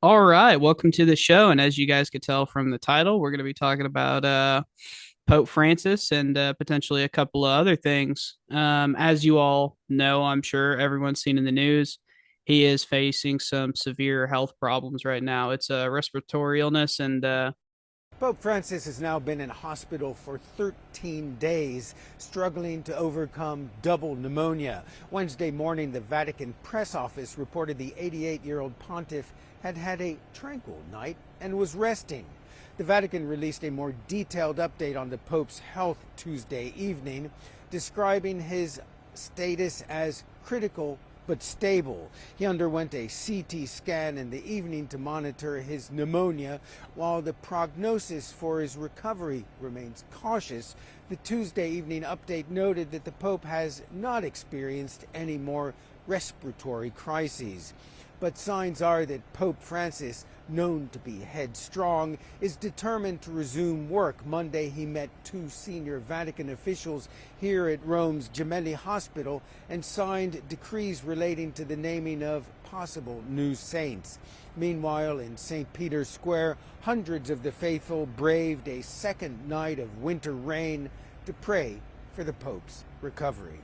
All right, welcome to the show. And as you guys could tell from the title, we're going to be talking about Pope Francis and potentially a couple of other things. As you all know, I'm sure everyone's seen in the news, he is facing some severe health problems right now. It's a respiratory illness, and Pope Francis has now been in hospital for 13 days, struggling to overcome double pneumonia. Wednesday morning, the Vatican press office reported the 88-year-old pontiff had had a tranquil night and was resting. The Vatican released a more detailed update on the Pope's health Tuesday evening, describing his status as critical but stable. He underwent a CT scan in the evening to monitor his pneumonia, while the prognosis for his recovery remains cautious. The Tuesday evening update noted that the Pope has not experienced any more respiratory crises. But signs are that Pope Francis, known to be headstrong, is determined to resume work. Monday, he met two senior Vatican officials here at Rome's Gemelli Hospital and signed decrees relating to the naming of possible new saints. Meanwhile, in St. Peter's Square, hundreds of the faithful braved a second night of winter rain to pray for the Pope's recovery.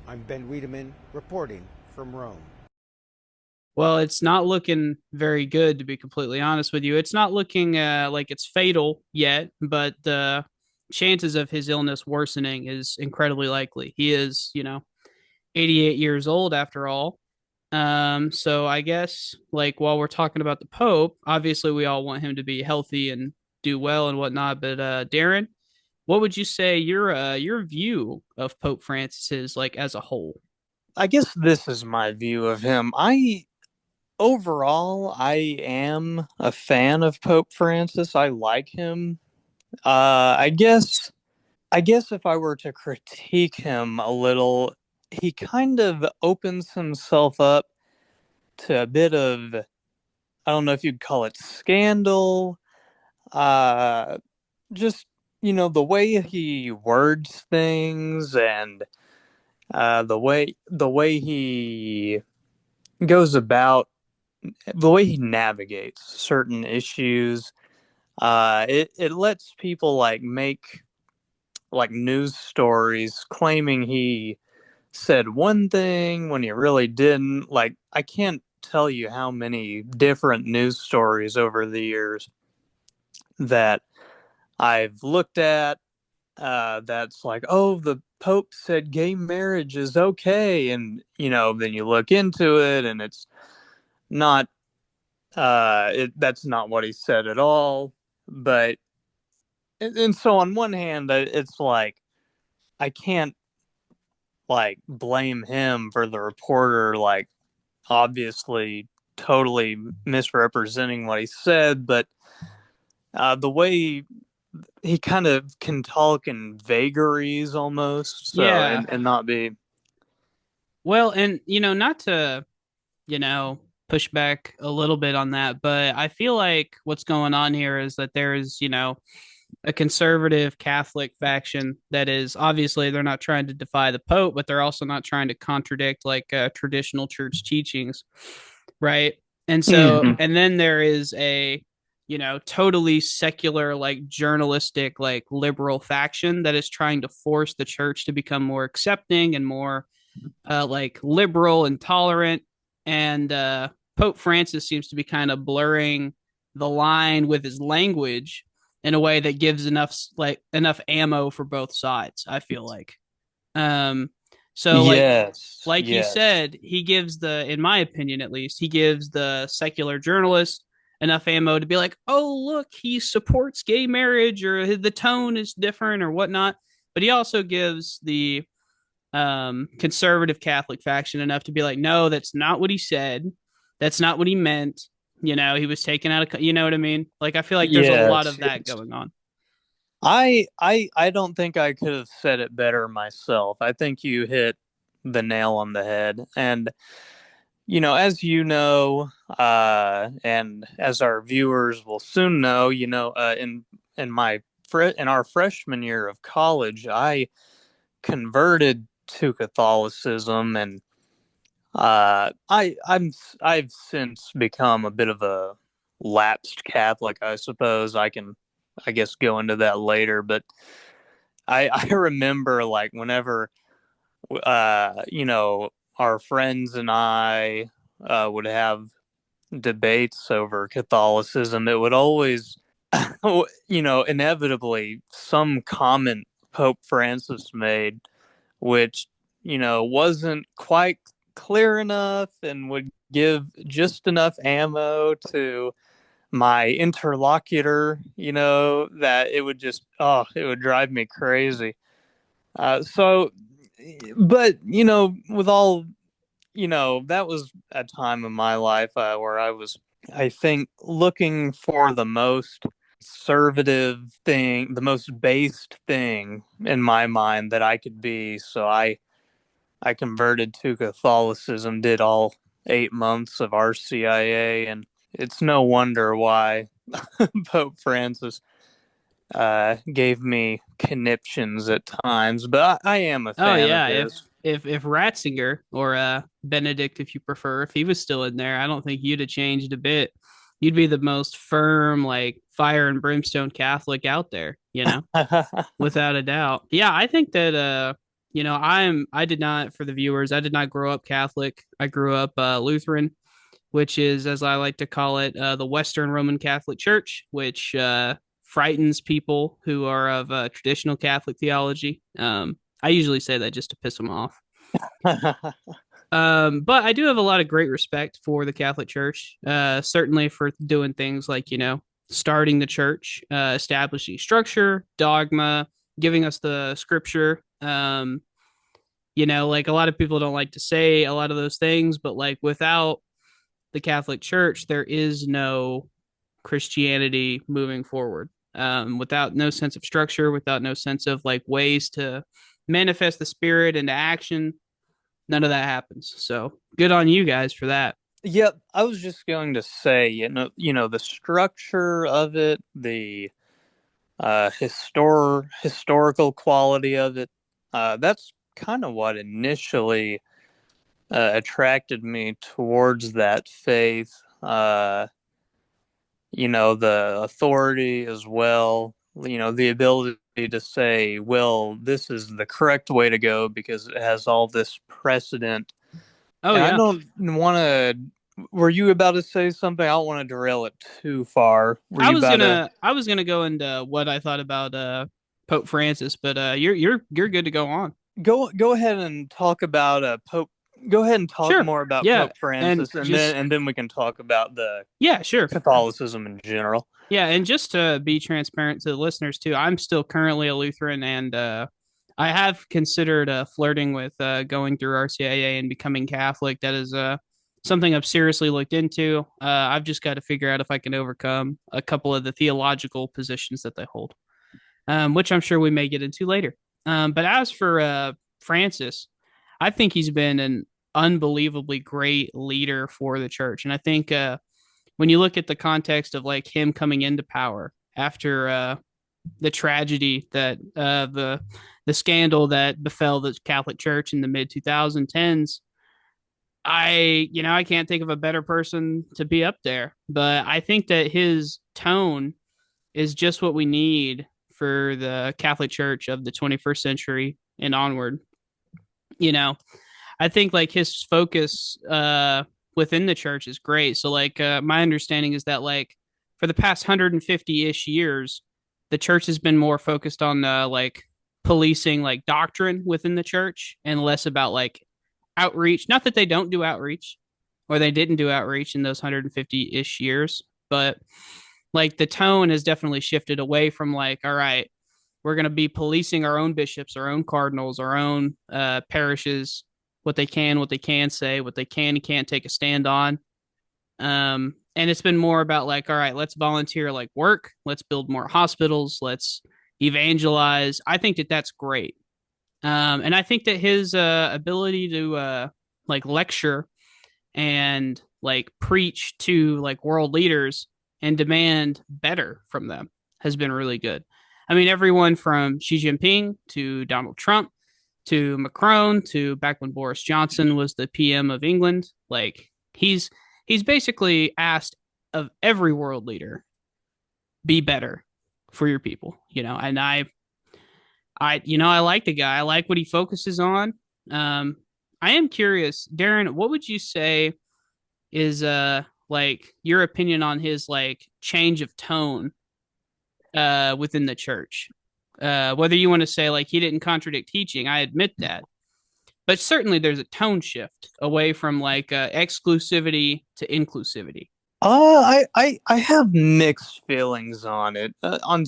I'm Ben Wiedemann, reporting from Rome. well, it's not looking very good, to be completely honest with you. It's not looking like it's fatal yet, but the chances of his illness worsening is incredibly likely. He is, 88 years old after all. So I guess like while we're talking about the Pope, obviously we all want him to be healthy and do well and whatnot. But Darren, what would you say your view of Pope Francis is like as a whole? I guess this is my view of him. I am a fan of Pope Francis. I like him. I guess if I were to critique him a little, he kind of opens himself up to a bit of, I don't know if you'd call it scandal. Uh just the way he words things, and the way he goes about, the way he navigates certain issues. It lets people like make like news stories claiming he said one thing when he really didn't. Like, I can't tell you how many different news stories over the years that I've looked at, that's like, oh, the Pope said gay marriage is okay, and then you look into it and it's not. That's not what he said at all. But and so on one hand, it's like I can't like blame him for the reporter like obviously totally misrepresenting what he said, but the way he kind of can talk in vagaries almost, so Yeah. and not be. Well, and not to, you know, push back a little bit on that, but I feel like what's going on here is that there is, a conservative Catholic faction that is obviously they're not trying to defy the Pope, but they're also not trying to contradict like traditional church teachings, right? And so, Mhm. and then there is a, totally secular, like journalistic, like liberal faction that is trying to force the church to become more accepting and more like liberal and tolerant. And Pope Francis seems to be kind of blurring the line with his language in a way that gives enough ammo for both sides. I feel like. Um, so Yes, like you yes. said, he gives in my opinion at least, he gives the secular journalist enough ammo to be like, oh look, he supports gay marriage or the tone is different or whatnot. But he also gives the conservative Catholic faction enough to be like, no, that's not what he said. That's not what he meant. He was taken out of, you know what I mean? Like, I feel like there's a lot Yes, of that yes. going on. I don't think I could have said it better myself. I think you hit the nail on the head. And as and as our viewers will soon know, in our freshman year of college, I converted to Catholicism, and I've since become a bit of a lapsed Catholic, I suppose. I guess, go into that later. But I remember like whenever, you know, our friends and I would have debates over Catholicism, it would always, you know, inevitably some comment Pope Francis made, which, you know, wasn't quite clear enough and would give just enough ammo to my interlocutor, you know, that it would just, oh, it would drive me crazy. So, but, you know, with all, you know, that was a time in my life where I was, I think, looking for the most conservative thing, the most based thing in my mind that I could be. So I converted to Catholicism, did all 8 months of RCIA, and it's no wonder why Pope Francis gave me conniptions at times, but I am a Oh fan of yeah, his. if Ratzinger or Benedict, if you prefer, if he was still in there, I don't think you'd have changed a bit. You'd be the most firm, like fire and brimstone Catholic out there, without a doubt. Yeah, I think that I did not, for the viewers, I did not grow up Catholic. I grew up Lutheran, which is, as I like to call it, the Western Roman Catholic Church, which frightens people who are of traditional Catholic theology. I usually say that just to piss them off. But I do have a lot of great respect for the Catholic Church, certainly for doing things like, starting the church, establishing structure, dogma, giving us the scripture. Like a lot of people don't like to say a lot of those things, but like without the Catholic Church, there is no Christianity moving forward. Without no sense of structure, without no sense of like ways to manifest the spirit into action, none of that happens. So good on you guys for that. Yep, I was just going to say, the structure of it, the historical quality of it. That's kind of what initially attracted me towards that faith. The authority as well. The ability to say, well, this is the correct way to go because it has all this precedent. Oh And I yeah, don't want to. Were you about to say something? I don't want to derail it too far. Were I you was about to gonna I was gonna go into what I thought about Pope Francis, but you're good to go on. go ahead and talk about Pope? Go ahead and talk Sure. more about Yeah, Pope and Francis, and just then we can talk about the yeah, sure. Catholicism in general. Yeah, and just to be transparent to the listeners too, I'm still currently a Lutheran, and I have considered flirting with going through RCIA and becoming Catholic. That is something I've seriously looked into. I've just got to figure out if I can overcome a couple of the theological positions that they hold, which I'm sure we may get into later. But as for Francis, I think he's been an unbelievably great leader for the church, and I think when you look at the context of like him coming into power after the tragedy that the scandal that befell the Catholic Church in the mid 2010s, I can't think of a better person to be up there. But I think that his tone is just what we need for the Catholic Church of the 21st century and onward. You know, I think like his focus within the church is great. So like my understanding is that like for the past 150-ish years, the church has been more focused on like policing like doctrine within the church and less about like outreach. Not that they don't do outreach or they didn't do outreach in those 150-ish years, but like the tone has definitely shifted away from like, all right, we're going to be policing our own bishops, our own cardinals, our own parishes, what they can say, what they can and can't take a stand on. And it's been more about like, all right, let's volunteer like work, let's build more hospitals, let's evangelize. I think that that's great. And I think that his ability to like lecture and like preach to like world leaders and demand better from them has been really good. I mean, everyone from Xi Jinping to Donald Trump to Macron to back when Boris Johnson was the PM of England, like he's basically asked of every world leader, be better for your people, and I like the guy. I like what he focuses on. Um, I am curious, Darren, what would you say is like your opinion on his like change of tone within the church? Whether you want to say like he didn't contradict teaching, I admit that. But certainly there's a tone shift away from like exclusivity to inclusivity. I have mixed feelings on it. On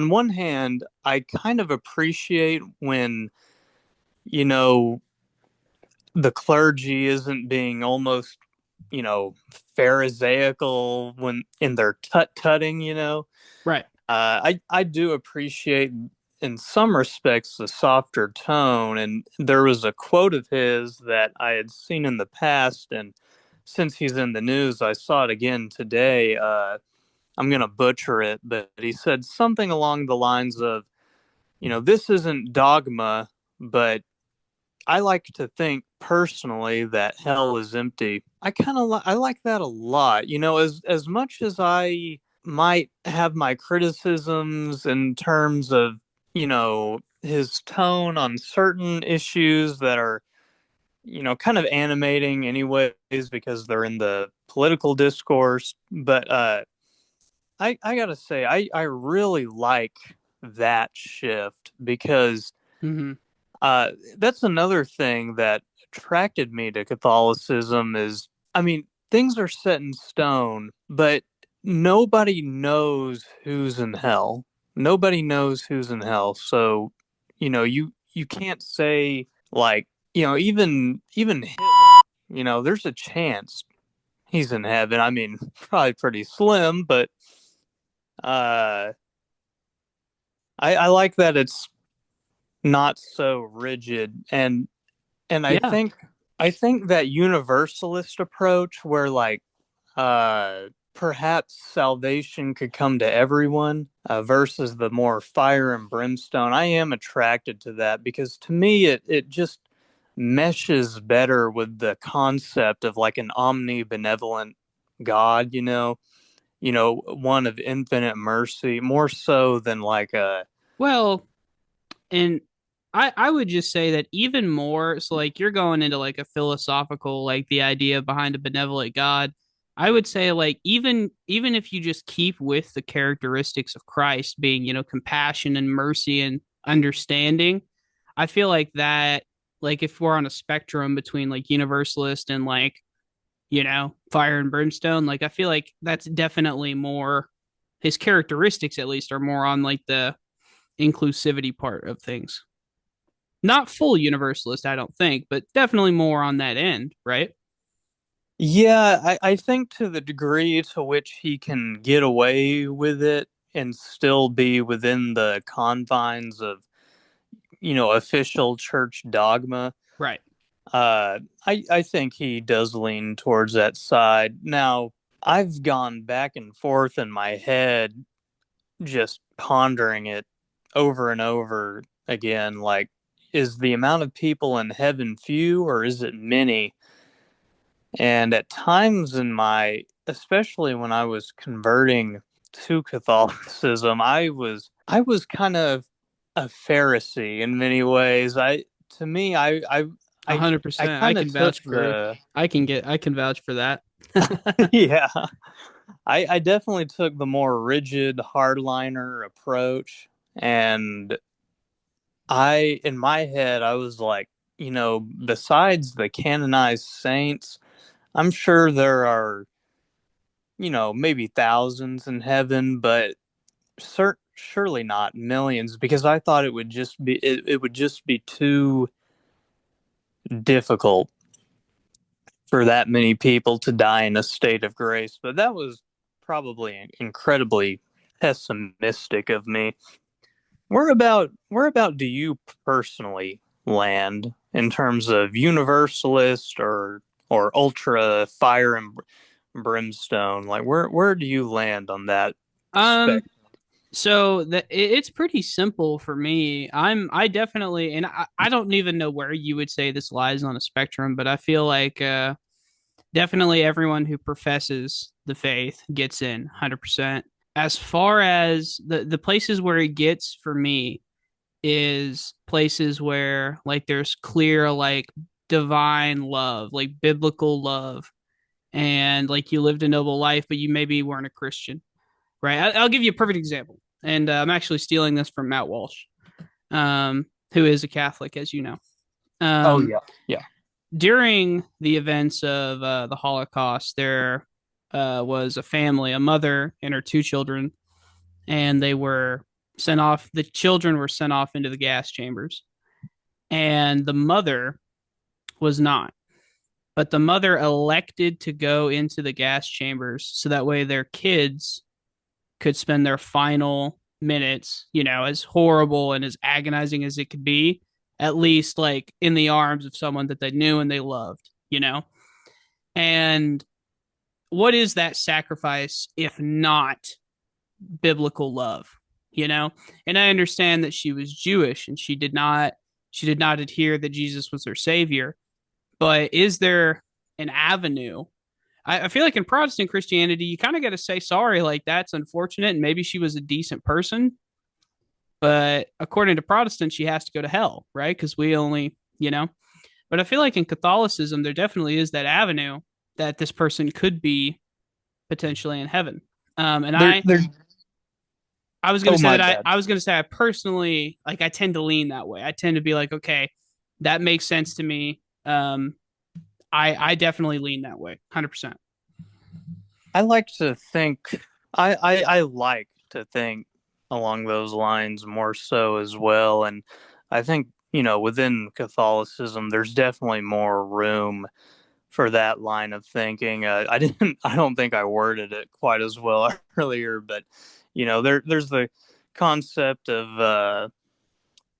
one hand, I kind of appreciate when, you know, the clergy isn't being almost, Pharisaical when in their tut-tutting, Right. I do appreciate in some respects the softer tone, and there was a quote of his that I had seen in the past, and since he's in the news, I saw it again today. I'm gonna butcher it, but he said something along the lines of, this isn't dogma, but I like to think personally that hell is empty. I like that a lot. As much as I might have my criticisms in terms of, his tone on certain issues that are, kind of animating anyways because they're in the political discourse, but I got to say I really like that shift because Mm-hmm. that's another thing that attracted me to Catholicism is, I mean, things are set in stone, but nobody knows who's in hell. Nobody knows who's in hell. So, you can't say like, even Hitler, there's a chance he's in heaven. I mean, probably pretty slim, but uh I like that it's not so rigid and Yeah. I think that universalist approach where like perhaps salvation could come to everyone versus the more fire and brimstone. I am attracted to that because to me it just meshes better with the concept of like an omnibenevolent God, one of infinite mercy, more so than like a Well, and I would just say that even more, so like you're going into like a philosophical, like the idea behind a benevolent God. I would say like even if you just keep with the characteristics of Christ being, compassion and mercy and understanding, I feel like that like if we're on a spectrum between like universalist and like, fire and brimstone, like I feel like that's definitely more his characteristics at least are more on like the inclusivity part of things. Not full universalist, I don't think, but definitely more on that end, right? Yeah, I think to the degree to which he can get away with it and still be within the confines of, official church dogma, Right. I think he does lean towards that side. Now, I've gone back and forth in my head, just pondering it over and over again. Like, is the amount of people in heaven few or is it many? And at times especially when I was converting to Catholicism, I was kind of a Pharisee in many ways. To me, A I, hundred I percent. I kind of can took vouch for the, I can vouch for that. yeah, I definitely took the more rigid hardliner approach. And in my head, I was like, besides the canonized saints, I'm sure there are maybe thousands in heaven, but surely not millions because I thought it would just be too difficult for that many people to die in a state of grace. But that was probably incredibly pessimistic of me. Where about do you personally land in terms of universalist or ultra fire and brimstone? Like where do you land on that um, spec? so it's pretty simple for me. I definitely, and I don't even know where you would say this lies on a spectrum, but I feel like Definitely everyone who professes the faith gets in 100%. As far as the places where it gets for me is places where like there's clear like divine love, like biblical love, and like you lived a noble life, but you maybe weren't a Christian, right? I'll give you a perfect example, and I'm actually stealing this from Matt Walsh, who is a Catholic, as you know. Oh Um, yeah, yeah. During the events of the Holocaust, there was a family, a mother and her two children, and they were sent off. The children were sent off into the gas chambers, and the mother was not. But the mother elected to go into the gas chambers so that way their kids could spend their final minutes, as horrible and as agonizing as it could be, at least like in the arms of someone that they knew and they loved. And what is that sacrifice if not biblical love? you know and I understand that she was Jewish and she did not adhere that Jesus was her savior, but is there an avenue? I feel like in Protestant Christianity you kind of got to say sorry, like that's unfortunate and maybe she was a decent person, but according to Protestants she has to go to hell, right? Because we only. But I feel like in Catholicism there definitely is that avenue that this person could be potentially in heaven. And There. I was going Oh to say my that I, bad. I was going to say I personally like I tend to lean that way. I tend to be like, okay, that makes sense to me. I definitely lean that way, 100%. I like to think. I like to think along those lines more so as well, and I think within Catholicism, there's definitely more room for that line of thinking. I didn't. I don't think I worded it quite as well earlier, but there's the concept of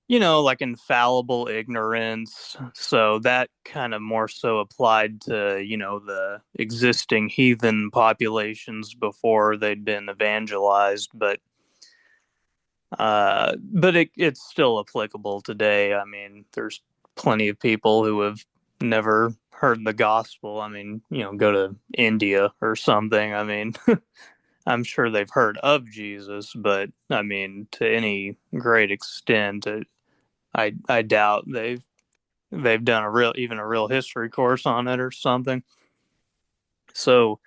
like infallible ignorance. So that kind of more so applied to the existing heathen populations before they'd been evangelized, but it's still applicable today. I mean, there's plenty of people who have never heard the gospel. I mean, go to India or something. I mean, I'm sure they've heard of Jesus, but I mean, to any great extent, I doubt they've done a real history course on it or something. So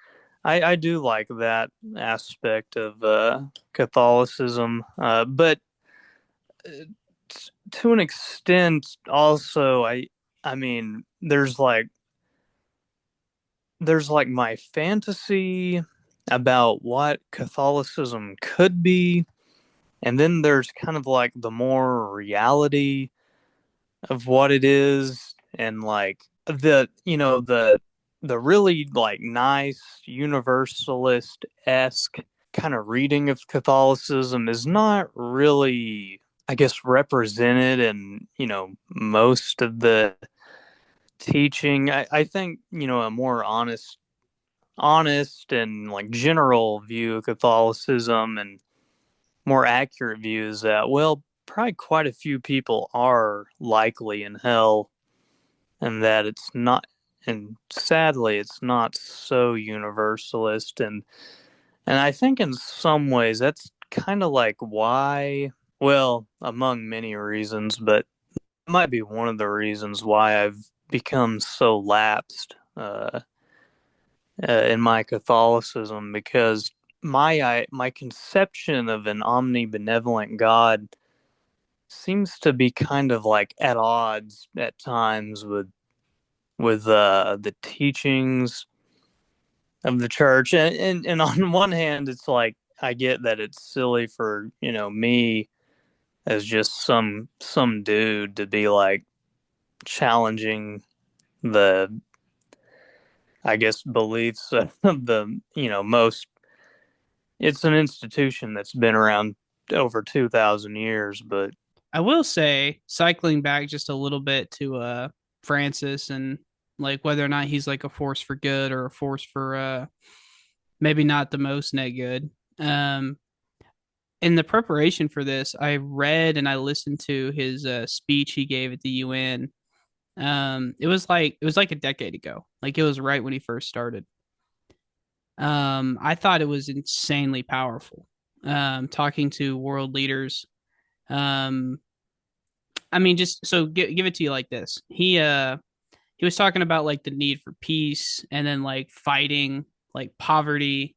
I do like that aspect of Catholicism, but to an extent also I mean there's like my fantasy about what Catholicism could be, and then there's kind of like the more reality of what it is, and like the really like nice universalist esque kind of reading of Catholicism is not really, I guess, represented in most of the teaching. I think a more honest and like general view of Catholicism and more accurate view is that, well, probably quite a few people are likely in hell, and that it's not, and sadly it's not so universalist. And I think in some ways that's kind of like why, well, among many reasons, but it might be one of the reasons why I've become so lapsed in my Catholicism, because my conception of an omnibenevolent God seems to be kind of like at odds at times with the teachings of the church. And on one hand, it's like I get that it's silly for me as just some dude to be like challenging the, I guess, beliefs of the most. It's an institution that's been around over 2,000 years, but I will say, cycling back just a little bit to Francis and like whether or not he's like a force for good or a force for maybe not the most net good. Um, in the preparation for this, I read and I listened to his speech he gave at the UN, It was like a decade ago. Like it was right when he first started. I thought it was insanely powerful. Talking to world leaders. Um, I mean, just so give it to you like this. He was talking about like the need for peace and then like fighting like poverty.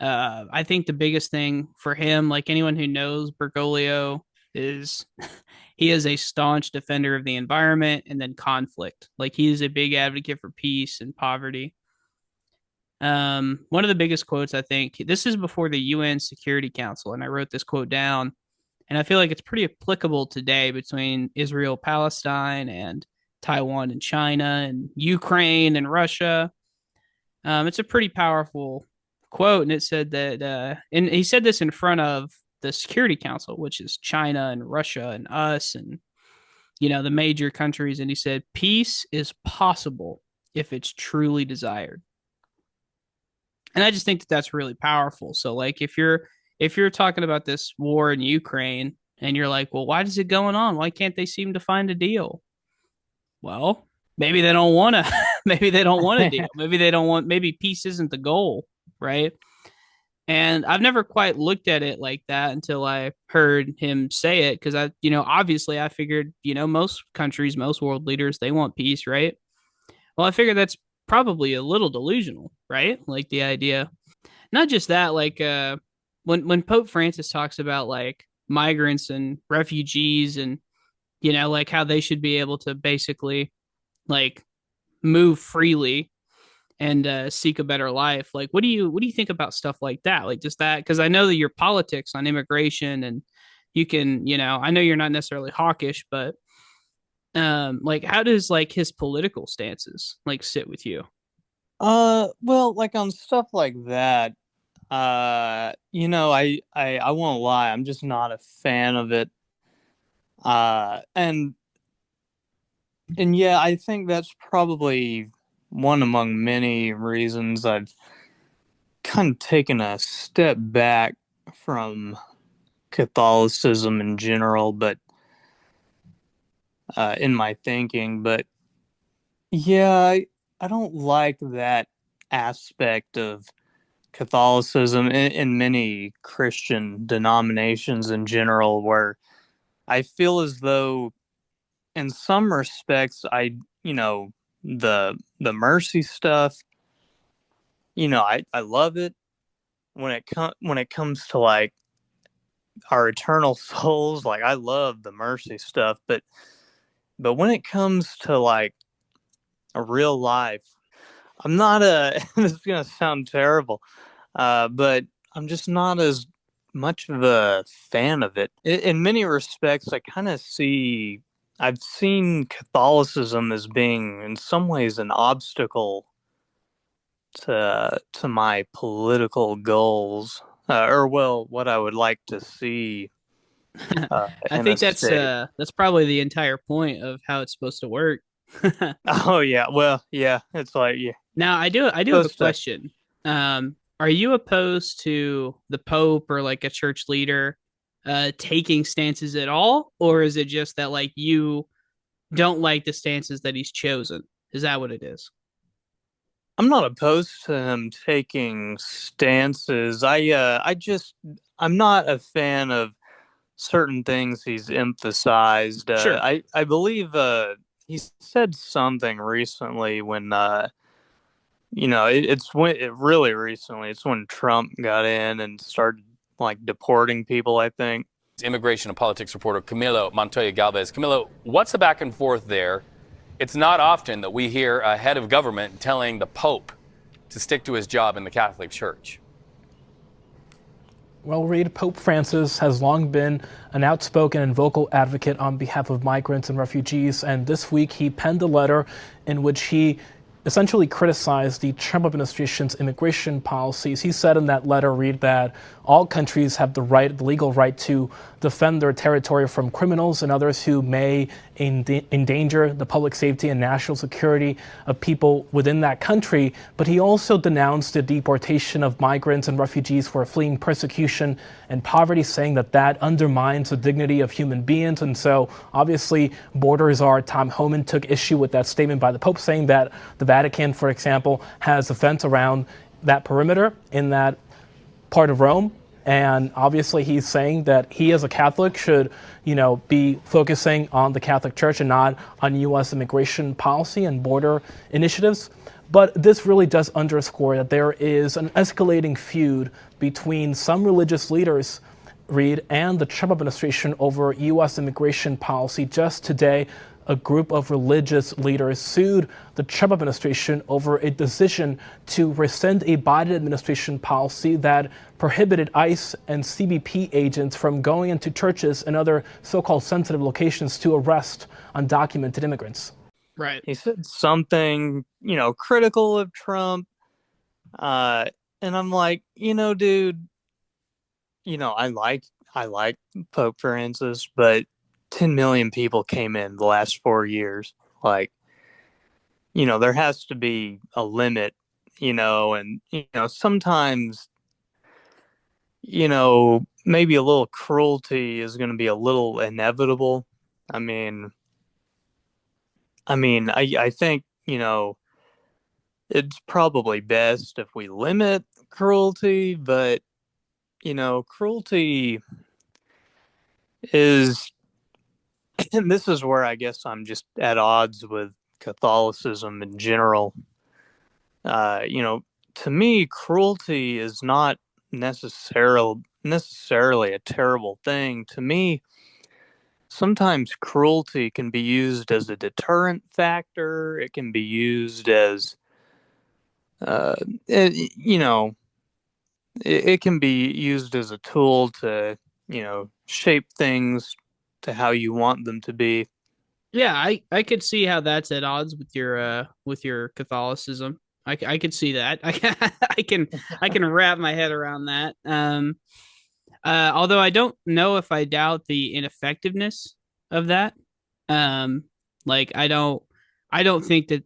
I think the biggest thing for him, like anyone who knows Bergoglio, is he is a staunch defender of the environment and then conflict. Like he is a big advocate for peace and poverty. One of the biggest quotes, I think, this is before the UN Security Council, and I wrote this quote down, and I feel like it's pretty applicable today between Israel, Palestine, and Taiwan and China, and Ukraine and Russia. It's a pretty powerful quote, and it said that, and he said this in front of the Security Council, which is China and Russia and us, and the major countries, and he said, "Peace is possible if it's truly desired." And I just think that that's really powerful. So like if you're talking about this war in Ukraine and you're like, well, why is it going on? Why can't they seem to find a deal? Well, maybe they don't want to. Maybe they don't want a deal. Maybe they don't want. Maybe peace isn't the goal, right? And I've never quite looked at it like that until I heard him say it. Because obviously, I figured, most countries, most world leaders, they want peace, right? Well, I figured that's probably a little delusional, right? Like the idea, not just that, like when Pope Francis talks about like migrants and refugees and like how they should be able to basically like move freely and seek a better life. Like what do you think about stuff like that? Like just that, because I know that your politics on immigration and you can, I know you're not necessarily hawkish, but like how does like his political stances like sit with you? Well, like on stuff like that, I won't lie, I'm just not a fan of it. And yeah, I think that's probably one among many reasons I've kind of taken a step back from Catholicism in general, but in my thinking. But yeah, I don't like that aspect of Catholicism in many Christian denominations in general, where I feel as though, in some respects, the mercy stuff, I love it when it comes to like our eternal souls. Like I love the mercy stuff, but when it comes to like a real life, I'm not a. This is gonna sound terrible, but I'm just not as much of a fan of it. In many respects, I've seen Catholicism as being, in some ways, an obstacle to my political goals, or well, what I would like to see I in a think state. that's probably the entire point of how it's supposed to work. Oh yeah, well yeah, it's like yeah, Now, I do have a supposed to. question. Are you opposed to the Pope or like a church leader taking stances at all, or is it just that like you don't like the stances that he's chosen? Is that what it is? I'm not opposed to him taking stances. I'm not a fan of certain things he's emphasized. Sure. I believe he said something recently when it's when it really recently. It's when Trump got in and started like deporting people, I think. Immigration and politics reporter Camilo Montoya Galvez. Camilo, what's the back and forth there? It's not often that we hear a head of government telling the Pope to stick to his job in the Catholic Church. Well, Reed, Pope Francis has long been an outspoken and vocal advocate on behalf of migrants and refugees, and this week he penned a letter in which he essentially criticized the Trump administration's immigration policies. He said in that letter, read that all countries have the legal right to defend their territory from criminals and others who may endanger the public safety and national security of people within that country. But he also denounced the deportation of migrants and refugees who are fleeing persecution and poverty, saying that that undermines the dignity of human beings. And so obviously borders are, Tom Homan took issue with that statement by the Pope, saying that the Vatican, for example, has a fence around that perimeter in that part of Rome. And obviously he's saying that he as a Catholic should, be focusing on the Catholic Church and not on U.S. immigration policy and border initiatives. But this really does underscore that there is an escalating feud between some religious leaders, Reed, and the Trump administration over U.S. immigration policy. Just today, a group of religious leaders sued the Trump administration over a decision to rescind a Biden administration policy that prohibited ICE and CBP agents from going into churches and other so-called sensitive locations to arrest undocumented immigrants. Right. He said something, critical of Trump. And I'm like, dude, I like Pope Francis, but 10 million people came in the last 4 years. Like, there has to be a limit, and, sometimes, maybe a little cruelty is going to be a little inevitable. I think, it's probably best if we limit cruelty, but, cruelty is, and this is where I guess I'm just at odds with Catholicism in general. To me, cruelty is not necessarily a terrible thing. To me, sometimes cruelty can be used as a deterrent factor. It can be used as, it can be used as a tool to, shape things to how you want them to be. Yeah, I could see how that's at odds with your Catholicism. I could see that. I can wrap my head around that. Although I don't know if I doubt the ineffectiveness of that. Um, like I don't think that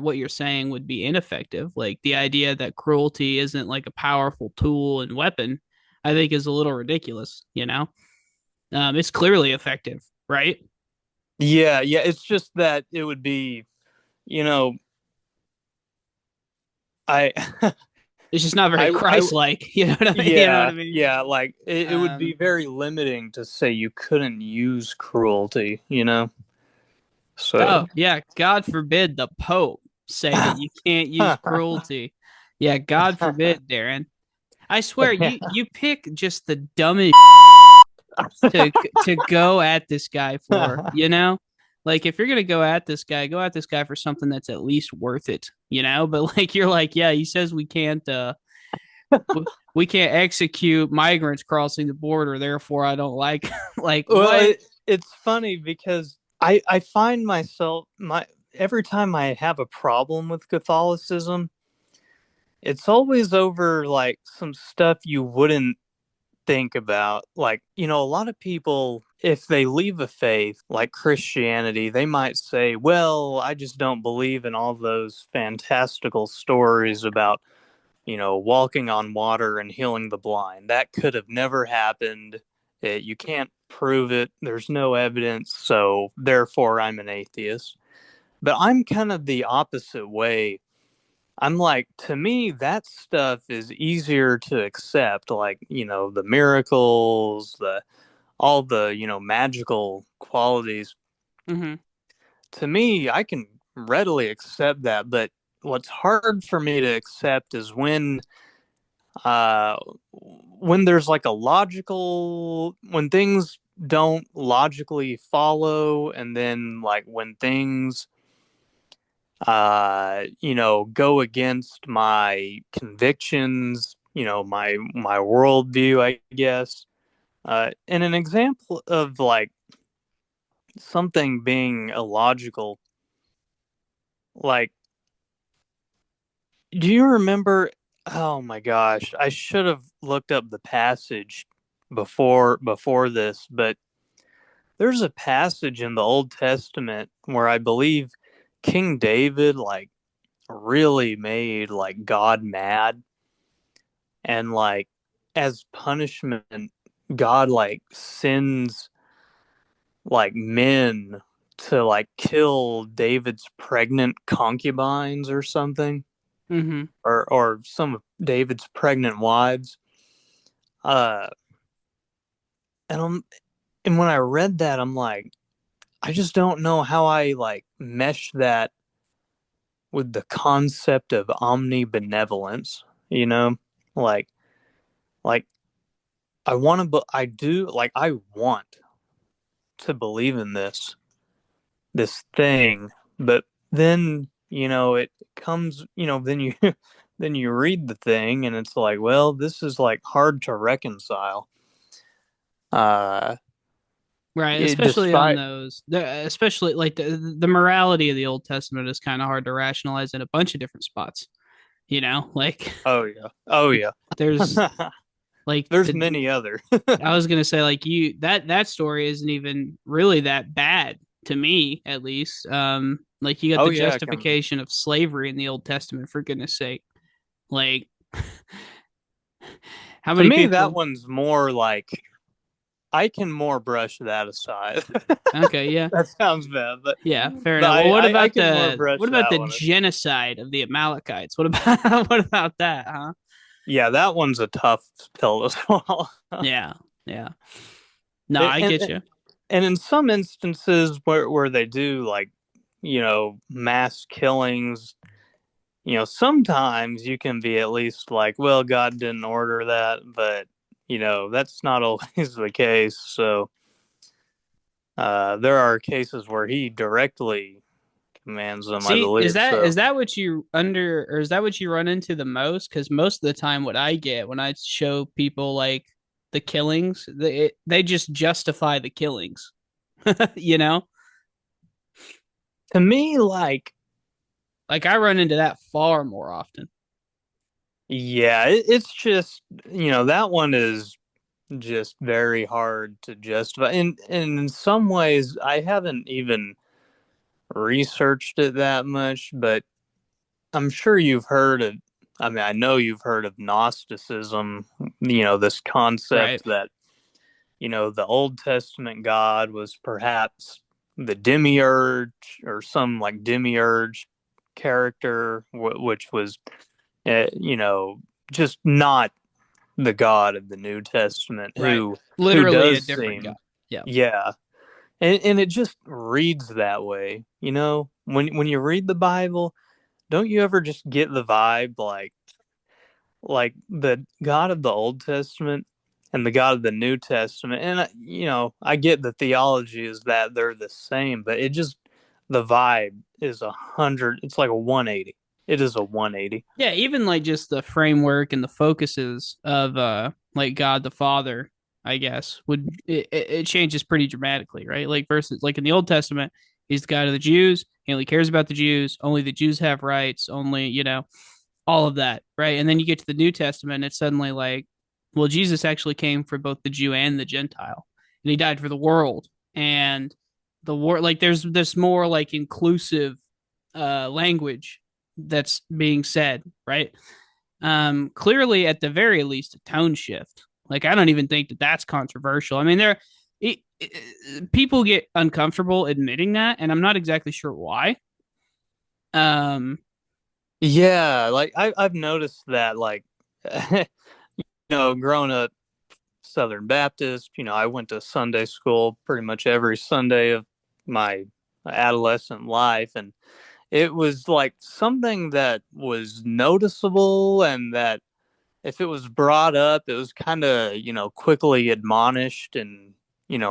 what you're saying would be ineffective. Like the idea that cruelty isn't like a powerful tool and weapon, I think is a little ridiculous. It's clearly effective, right? Yeah, it's just that it would be, you know, I It's just not very I Christ-like. You know what I mean? You know what yeah, I mean? yeah, like it would be Um, very limiting to say you couldn't use cruelty. So oh yeah, God forbid the Pope say that you can't use cruelty. Yeah, God forbid, Darren. I swear, you pick just the dumbest to go at this guy for. Like if you're gonna go at this guy for something that's at least worth it. But like you're like, yeah, he says we can't execute migrants crossing the border, therefore I don't like like well, what? it's funny because I find myself every time I have a problem with Catholicism, it's always over like some stuff you wouldn't think about. Like, a lot of people, if they leave a faith like Christianity, they might say, well, I just don't believe in all those fantastical stories about, walking on water and healing the blind. That could have never happened. You can't prove it. There's no evidence. So therefore, I'm an atheist. But I'm kind of the opposite way. I'm like, to me, that stuff is easier to accept, like, the miracles, all the, magical qualities. Mm-hmm. To me, I can readily accept that, but what's hard for me to accept is uh when there's like when things don't logically follow, and then like when things go against my convictions, my worldview, I guess. And an example of like something being illogical, like Do you remember? Oh my gosh, I should have looked up the passage before this, but there's a passage in the Old Testament where I believe King David like really made like God mad, and like as punishment God like sends like men to like kill David's pregnant concubines or something, Mm-hmm. or some of David's pregnant wives. Uh, and and when I read that, I'm like, I just don't know how I like mesh that with the concept of omnibenevolence. You know, like like I want to, but I do like I want to believe in this thing, but then it comes, then you then you read the thing and it's like, well, this is like hard to reconcile. Uh, Right, it, especially on despite those, especially like the morality of the Old Testament is kind of hard to rationalize in a bunch of different spots. Like oh yeah, oh yeah, there's like there's many other. I was gonna say like that story isn't even really that bad to me, at least. Like you got Oh the yeah, I can. justification of slavery in the Old Testament, for goodness sake. Like how To many me, that people? one's more like I can more brush that aside. Okay, yeah, That sounds bad, but yeah, fair but enough. Well, I can more brush what about that the one. genocide of the Amalekites? What about what about that? Huh? Yeah, that one's a tough pill to swallow. Yeah, yeah. No, and, I get and you. and in some instances where they do like mass killings, sometimes you can be at least like, well, God didn't order that, but that's not always the case. So there are cases where he directly commands them, I See, believe. is So that what you under or is that what you run into the most? Because most of the time, what I get when I show people like the killings, they just justify the killings. you know, to me, like, like I run into that far more often. yeah, it's just that one is just very hard to justify. And in some ways, I haven't even researched it that much, but I'm sure you've heard of, I mean, I know you've heard of Gnosticism, this Right. concept that, the Old Testament God was perhaps the demiurge or some like demiurge character, which was, you know, just not the God of the New Testament, Right. who Literally a does different guy. seem, Yeah. yeah, and it just reads that way. When you read the Bible, don't you ever just get the vibe like the God of the Old Testament and the God of the New Testament? And I get the theology is that they're the same, but it just the vibe is 100. It's like a 180. It is a 180. Yeah, even like just the framework and the focuses of like God the Father, I guess, it changes pretty dramatically, right? Like versus like in the Old Testament, he's the God of the Jews, he only cares about the Jews, only the Jews have rights, only, all of that, right? And then you get to the New Testament, it's suddenly like, well, Jesus actually came for both the Jew and the Gentile, and he died for the world. And the war like there's this more like inclusive language that's being said, right? Clearly, at the very least, a tone shift. Like, I don't even think that that's controversial. I mean, people get uncomfortable admitting that, and I'm not exactly sure why. Um, Yeah, like I've noticed that, like, growing up Southern Baptist, I went to Sunday school pretty much every Sunday of my adolescent life, and it was like something that was noticeable, and that if it was brought up, it was kind of, quickly admonished and,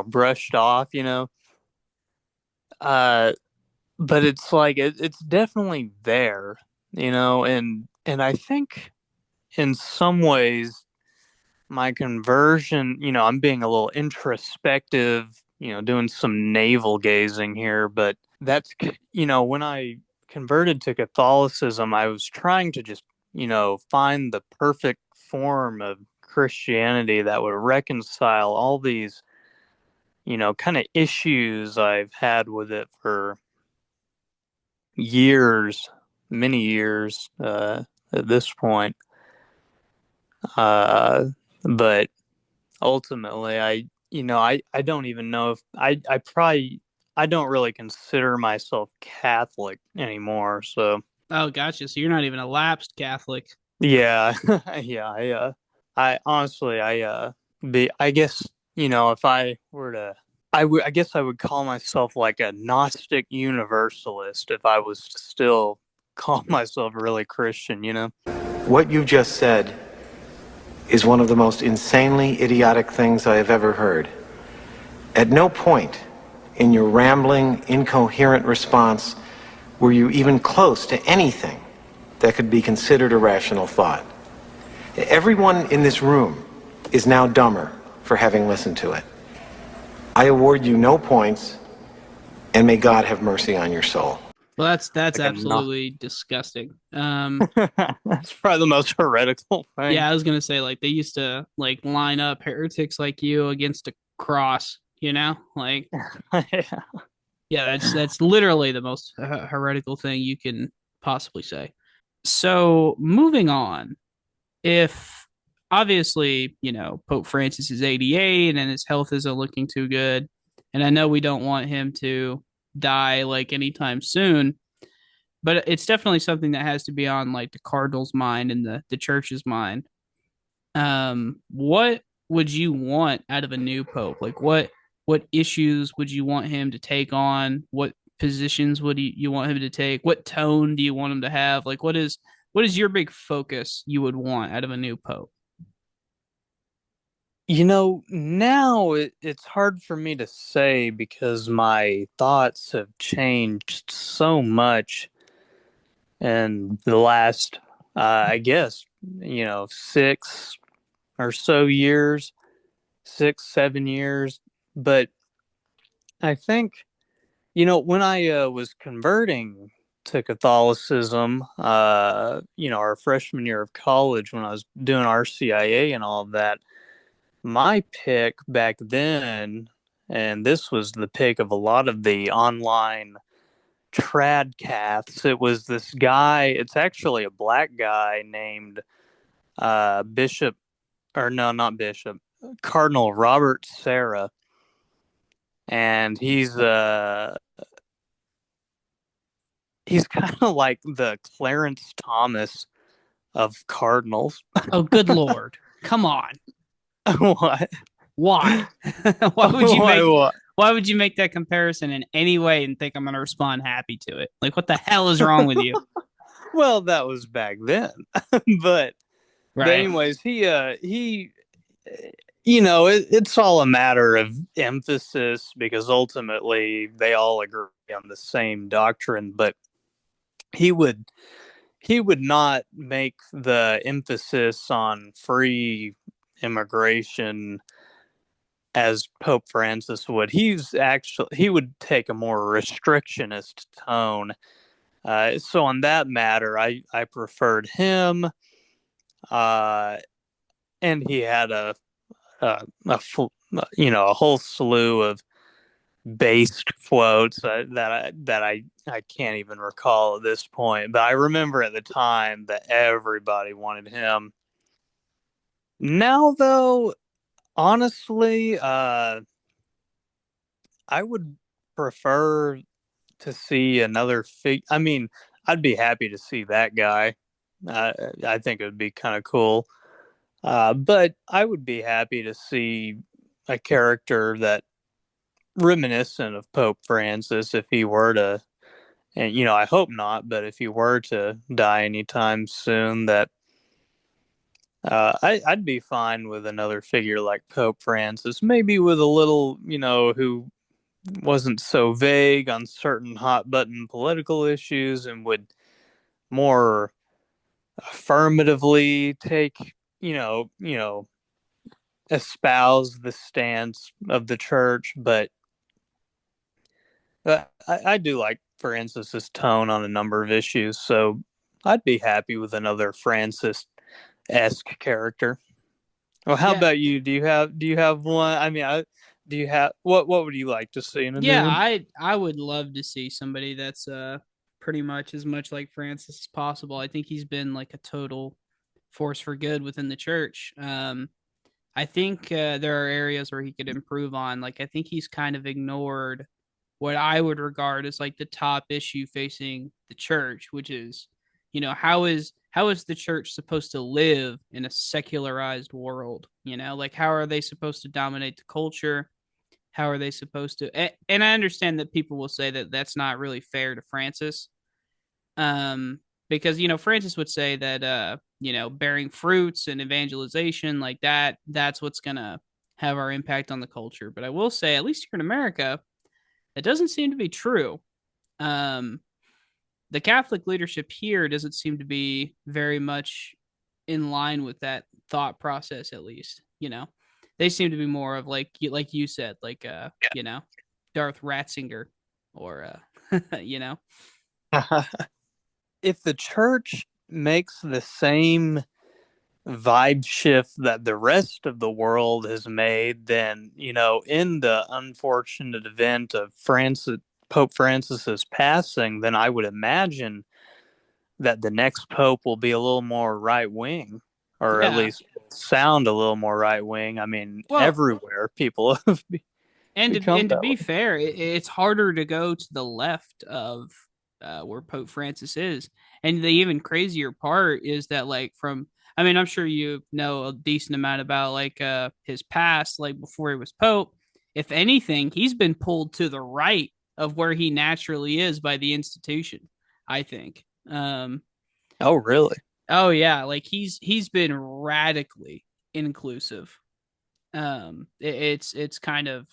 brushed off. Uh, but it's like it's definitely there, and I think in some ways my conversion, I'm being a little introspective, doing some navel gazing here, but that's, when I converted to Catholicism, I was trying to just find the perfect form of Christianity that would reconcile all these, kind of issues I've had with it for years, many years, at this point. Uh, but ultimately, I don't even know if I don't really consider myself Catholic anymore. So Oh, gotcha. So you're not even a lapsed Catholic. yeah, yeah, I honestly, I guess, if I were to, I guess I would call myself like a Gnostic Universalist if I was to still call myself really Christian. What you just said is one of the most insanely idiotic things I have ever heard. At no point in your rambling, incoherent response were you even close to anything that could be considered a rational thought. Everyone in this room is now dumber for having listened to it. I award you no points, and may God have mercy on your soul. Well, that's Like a not. absolutely disgusting. That's probably the most heretical thing. Yeah, I was gonna say like they used to like line up heretics like you against a cross, like Yeah. yeah, that's literally the most heretical thing you can possibly say. So moving on, if obviously Pope Francis is 88 and his health isn't looking too good, and I know we don't want him to die like anytime soon, but it's definitely something that has to be on like the Cardinals' mind and the church's mind. What would you want out of a new pope? Like what issues would you want him to take on? What positions would you want him to take? What tone do you want him to have? Like what is your big focus you would want out of a new pope? Now it's hard for me to say because my thoughts have changed so much in the last, I guess, 6 or so years, 6, 7 years. But I think, when I was converting to Catholicism, our freshman year of college, when I was doing RCIA and all of that, my pick back then, and this was the pick of a lot of the online trad caths, it was this guy, it's actually a black guy named Bishop, or no, not Bishop, Cardinal Robert Sarah. And he's kind of like the Clarence Thomas of cardinals. Oh, good lord. Come on. What? Why? Why would you Why? make What? why would you make that comparison in any way and think I'm going to respond happy to it? Like what the hell is wrong with you? Well, that was back then, but Right. anyways, he it's all a matter of emphasis because ultimately they all agree on the same doctrine, but he would he would not make the emphasis on free immigration as Pope Francis would. He would take a more restrictionist tone. So on that matter, I preferred him. Uh, and he had a whole slew of based quotes that I can't even recall at this point. But I remember at the time that everybody wanted him. Now, though, honestly, I would prefer to see another I mean, I'd be happy to see that guy. I think it would be kind of cool. But I would be happy to see a character that reminiscent of Pope Francis if he were to, and I hope not, but if he were to die anytime soon, that I'd be fine with another figure like Pope Francis, maybe with a little, who wasn't so vague on certain hot button political issues and would more affirmatively take, espouse the stance of the church. But I do like Francis's tone on a number of issues. So I'd be happy with another Francis-esque character. Well, how Yeah, about you? Do you have one? I mean, do you have what would you like to see in a new yeah, one? I would love to see somebody that's pretty much as much like Francis as possible. I think he's been like a total force for good within the church. I think there are areas where he could improve on. Like I think he's kind of ignored what I would regard as like the top issue facing the church, which is, how is the church supposed to live in a secularized world? Like how are they supposed to dominate the culture? How are they supposed to? And I understand that people will say that that's not really fair to Francis, because Francis would say that bearing fruits and evangelization like that's what's gonna have our impact on the culture. But I will say, at least here in America, that doesn't seem to be true. um the Catholic leadership here doesn't seem to be very much in line with that thought process. At least they seem to be more of like you said, like Darth Ratzinger, or you know If the church makes the same vibe shift that the rest of the world has made, then, in the unfortunate event of Pope Francis's passing, then I would imagine that the next pope will be a little more right wing, or at yeah. least sound a little more right wing. I mean, Well, everywhere people have and to, become and to that be way. fair, it's harder to go to the left of where Pope Francis is. And the even crazier part is that, like, I mean, I'm sure you know a decent amount about like his past, like before he was Pope. If anything, he's been pulled to the right of where he naturally is by the institution, I think. Oh, really? Oh yeah, like he's been radically inclusive. It's kind of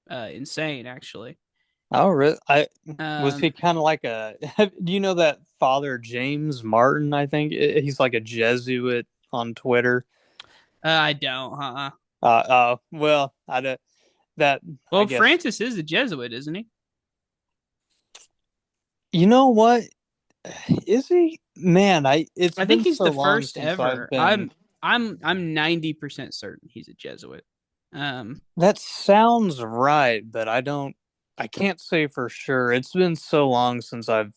insane, actually. Oh, really? I was Um, he kind of like a? Do you know that Father James Martin? I think he's like a Jesuit on Twitter. I don't, huh? Oh, well, I don't, that I Well, guess. Francis is a Jesuit, isn't he? You know what? Is he? Man, it's I think been he's so the long first since I've ever. been. I'm 90% certain he's a Jesuit. That sounds right, but I can't say for sure. It's been so long since I've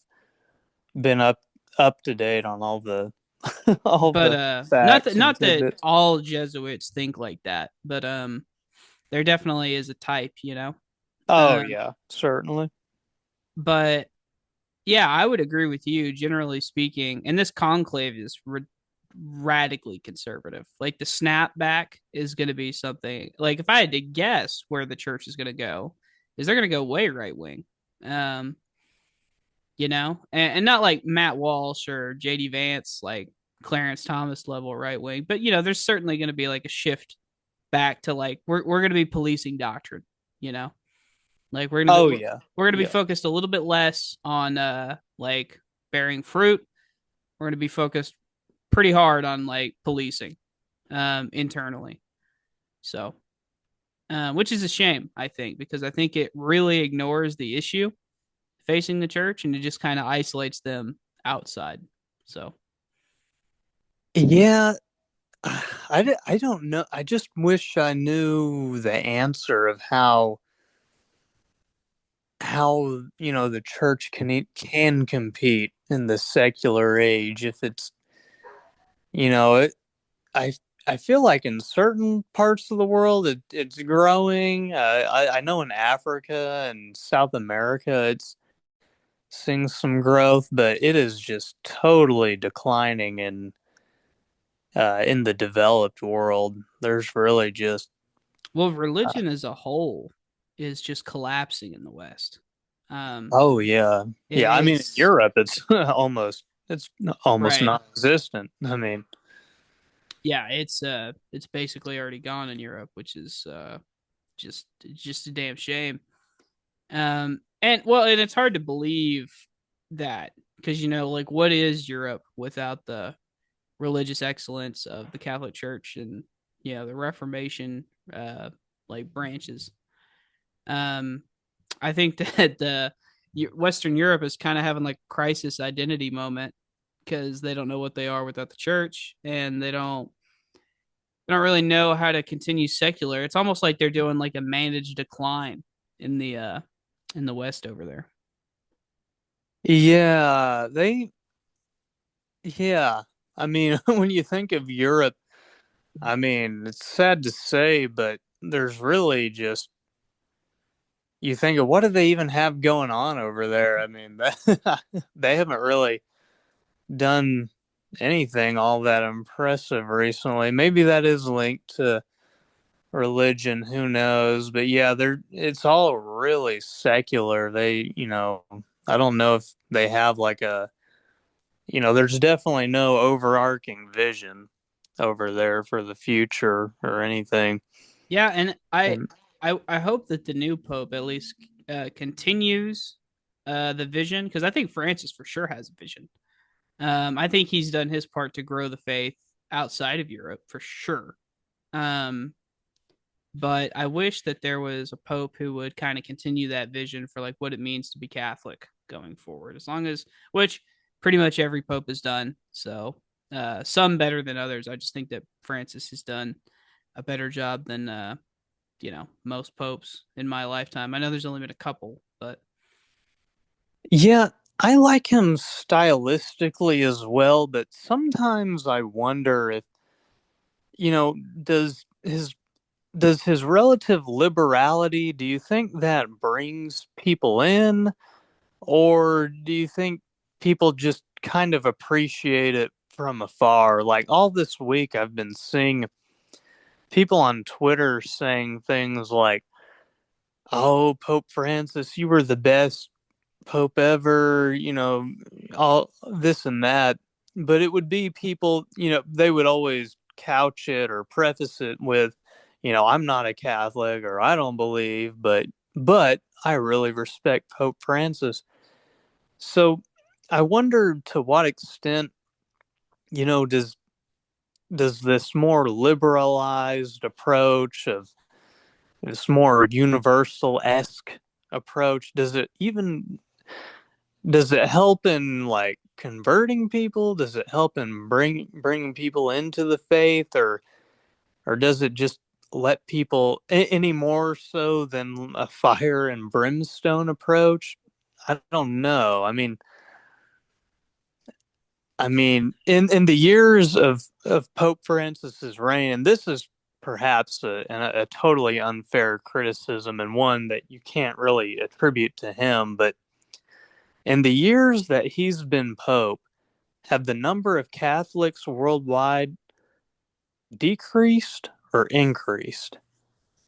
been up to date on all the all But the not that facts and not that tidbits. all Jesuits think like that, but there definitely is a type. Oh Um, yeah, certainly. but yeah, I would agree with you, generally speaking. And this conclave is radically conservative. Like the snapback is going to be something. Like if I had to guess where the church is going to go, is they're going to go way right wing. Um, and not like Matt Walsh or JD Vance, like Clarence Thomas level right wing, but there's certainly going to be like a shift back to like we're going to be policing doctrine. You know, like Oh yeah, we're going to be yeah. focused a little bit less on like bearing fruit. We're going to be focused pretty hard on like policing internally. So, which is a shame, I think, because I think it really ignores the issue facing the church and it just kind of isolates them outside. So, Yeah, I don't know. I just wish I knew the answer of how the church can compete in the secular age. If it's you know it, I I feel like in certain parts of the world it's growing. I know in Africa and South America it's seeing some growth, but it is just totally declining in the developed world. There's really just well, uh, religion as a whole is just collapsing in the West. Um, oh yeah, yeah. I mean, in it's Europe, it's almost right. non-existent. I mean, Yeah, it's basically already gone in Europe, which is just a damn shame. And it's hard to believe that because like what is Europe without the religious excellence of the Catholic Church and the Reformation like branches. Um, I think that the Western Europe is kind of having like a crisis identity moment because they don't know what they are without the church, and they don't really know how to continue secular. It's almost like they're doing like a managed decline in the West over there. Yeah, yeah. I mean, when you think of Europe, I mean, it's sad to say, but there's really just, you think of what do they even have going on over there? I mean, they haven't really done anything all that impressive recently. Maybe that is linked to religion, who knows? But yeah, it's all really secular. I don't know if they have like there's definitely no overarching vision over there for the future or anything. Yeah, and I And I I hope that the new pope at least continues the vision, because I think Francis for sure has a vision. I think he's done his part to grow the faith outside of Europe for sure. Um, but I wish that there was a pope who would kind of continue that vision for like what it means to be Catholic going forward. As long as, which pretty much every pope has done. So some better than others. I just think that Francis has done a better job than most popes in my lifetime. I know there's only been a couple, but yeah, I like him stylistically as well, but sometimes I wonder if, you know, does his relative liberality, do you think that brings people in, or do you think people just kind of appreciate it from afar? Like all this week I've been seeing people on Twitter saying things like, "Oh, Pope Francis, you were the best Pope ever," all this and that. But it would be people, they would always couch it or preface it with, I'm not a Catholic or I don't believe, but I really respect Pope Francis. So I wonder to what extent, does this more liberalized approach of this more universal esque approach, does it help in like converting people? Does it help in bringing people into the faith, or does it just let people any more so than a fire and brimstone approach? I don't know. I mean, in the years of Pope Francis's reign, and this is perhaps a totally unfair criticism and one that you can't really attribute to him, but in the years that he's been Pope, have the number of Catholics worldwide decreased or increased?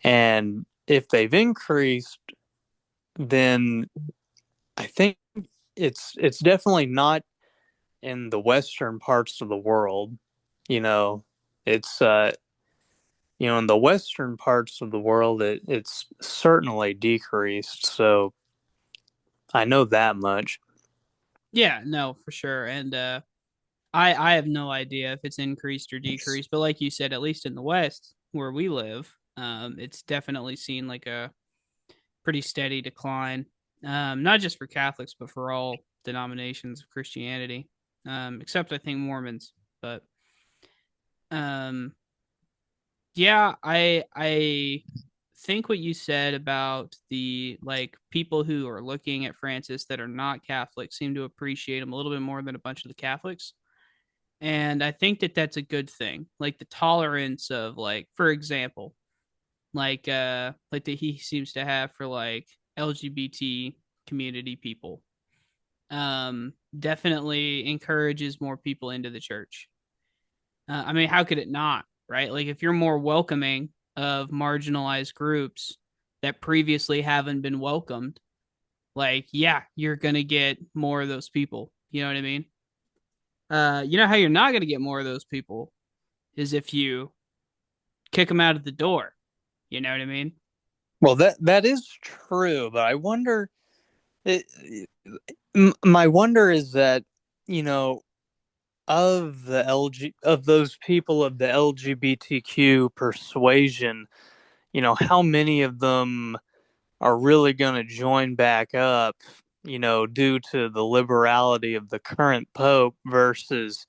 And if they've increased, then I think it's definitely not in the western parts of the world. You know, it's in the western parts of the world it's certainly decreased. So I know that much. yeah, no, for sure. And I have no idea if it's increased or decreased, but like you said, at least in the West where we live, it's definitely seen like a pretty steady decline. Not just for Catholics, but for all denominations of Christianity, except I think Mormons. But um, yeah, I think what you said about the like people who are looking at Francis that are not Catholic seem to appreciate him a little bit more than a bunch of the Catholics. And I think that that's a good thing. Like the tolerance of like, for example, like that he seems to have for like LGBT community people. Definitely encourages more people into the church. I mean, how could it not, right? Like if you're more welcoming of marginalized groups that previously haven't been welcomed, like yeah, you're going to get more of those people. You know what I mean? You know how you're not going to get more of those people is if you kick them out of the door. You know what I mean? Well, that is true, but I wonder. It, my wonder is that, you know of those people of the LGBTQ persuasion, how many of them are really going to join back up, due to the liberality of the current pope, versus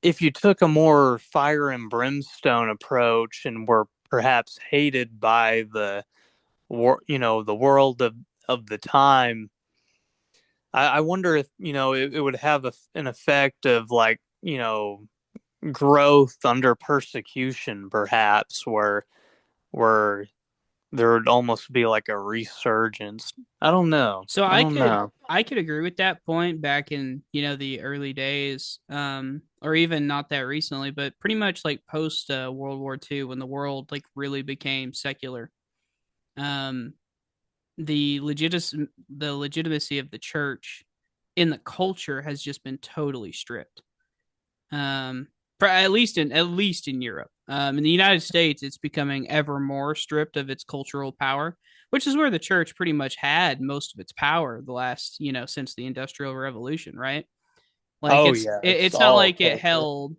if you took a more fire and brimstone approach and were perhaps hated by the world of the time. I wonder if it would have an effect of, like, growth under persecution, perhaps, where there would almost be like a resurgence. I don't know. So I I don't could know. I could agree with that point back in, the early days, or even not that recently, but pretty much like post World War II when the world like really became secular. Um, the legitimacy of the church in the culture has just been totally stripped. Um, at least in Europe. In the United States, it's becoming ever more stripped of its cultural power, which is where the church pretty much had most of its power the last, since the Industrial Revolution, right? Like Oh it's yeah, it, it's it's not all like it culture. held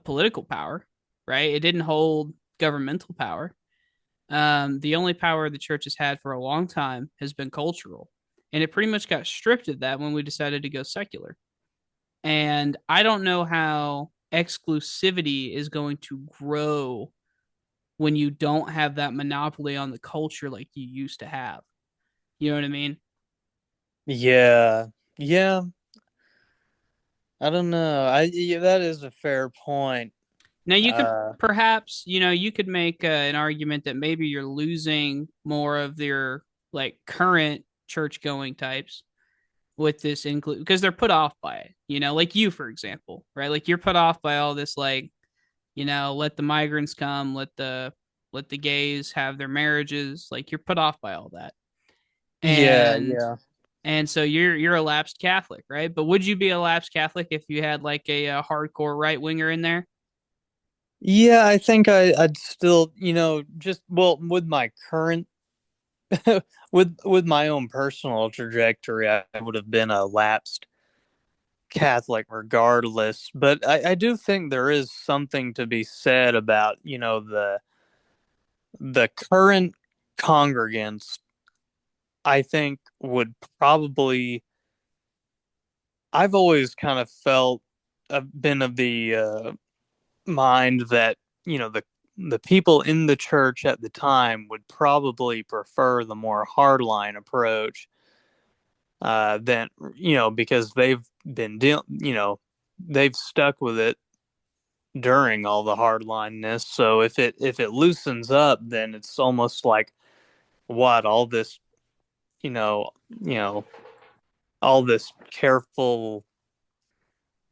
political power, right? It didn't hold governmental power. The only power the church has had for a long time has been cultural, and it pretty much got stripped of that when we decided to go secular. And I don't know how exclusivity is going to grow when you don't have that monopoly on the culture like you used to have. You know what I mean? Yeah, yeah. I don't know. Yeah, that is a fair point. Now you could Uh, perhaps, you could make an argument that maybe you're losing more of their like current church going types with this include because they're put off by it. Like you, for example, right? Like you're put off by all this, like, let the migrants come, let the gays have their marriages. Like you're put off by all that. yeah, And yeah. so you're a lapsed Catholic, right? But would you be a lapsed Catholic if you had like a hardcore right winger in there? Yeah, I think I'd still, just, well, with my current with my own personal trajectory, I would have been a lapsed Catholic regardless. But I do think there is something to be said about, the current congregants. I think would probably. I've always kind of felt, been of the mind that the people in the church at the time would probably prefer the more hardline approach, than, because they've stuck with it during all the hardlineness. So if it loosens up, then it's almost like, what, all this, you know you know all this careful.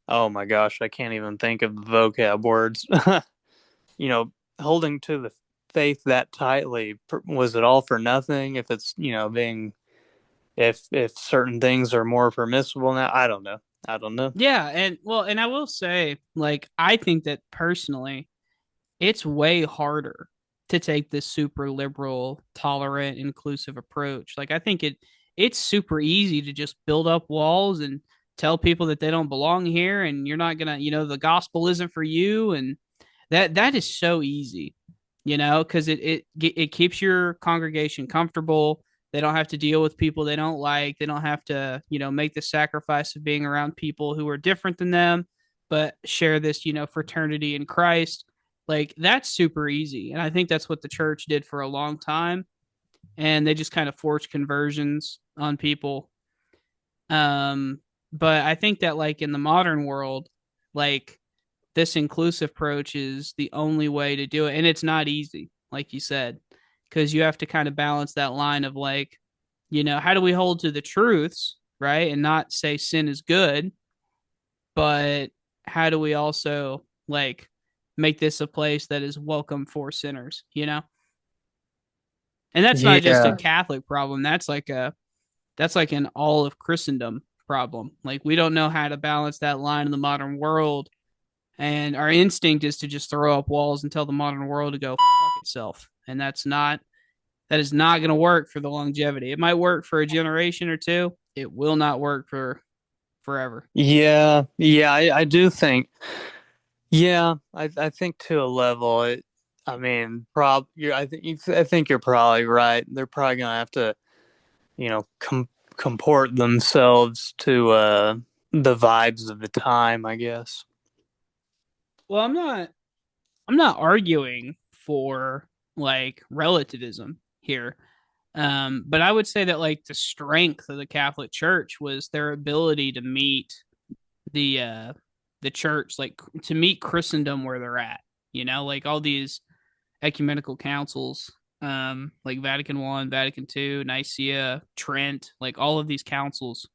Oh my gosh, I can't even think of the vocab words. you know, Holding to the faith that tightly, was it all for nothing? If it's, being, if certain things are more permissible now, I don't know. I don't know. Yeah, and I will say, like, I think that personally, it's way harder to take this super liberal, tolerant, inclusive approach. Like I think it's super easy to just build up walls and tell people that they don't belong here and you're not gonna, the gospel isn't for you, and that is so easy, because it keeps your congregation comfortable. They don't have to deal with people they don't like. They don't have to, make the sacrifice of being around people who are different than them, but share this, fraternity in Christ. Like that's super easy. And I think that's what the church did for a long time. And they just kind of forced conversions on people. Um, but I think that like in the modern world, like this inclusive approach is the only way to do it. And it's not easy, like you said, because you have to kind of balance that line of like, how do we hold to the truths, right? And not say sin is good, but how do we also like make this a place that is welcome for sinners? And that's not just a Yeah. Catholic problem. That's like an all of Christendom problem. Like we don't know how to balance that line in the modern world, and our instinct is to just throw up walls and tell the modern world to go fuck itself. And that is not going to work for the longevity. It might work for a generation or two. It will not work for forever. Yeah. Yeah. I do think. Yeah. I think to a level. I mean, I think you're probably right. They're probably gonna have to, comport themselves to the vibes of the time, I guess. Well, I'm not arguing for like relativism here. But I would say that like the strength of the Catholic Church was their ability to meet the uh the church, like to meet Christendom where they're at. Like all these ecumenical councils, like Vatican I, Vatican II, Nicaea, Trent, like all of these councils,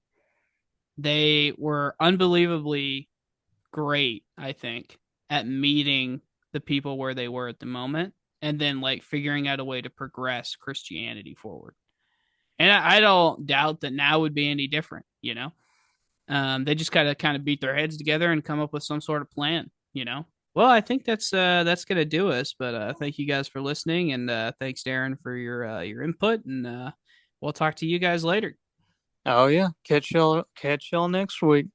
they were unbelievably great, I think, at meeting the people where they were at the moment and then like figuring out a way to progress Christianity forward. And I don't doubt that now would be any different. They just gotta kind of beat their heads together and come up with some sort of plan. Well, I think that's gonna do us. But thank you guys for listening, and thanks Darren for your input, and we'll talk to you guys later. Oh yeah, catch y'all next week.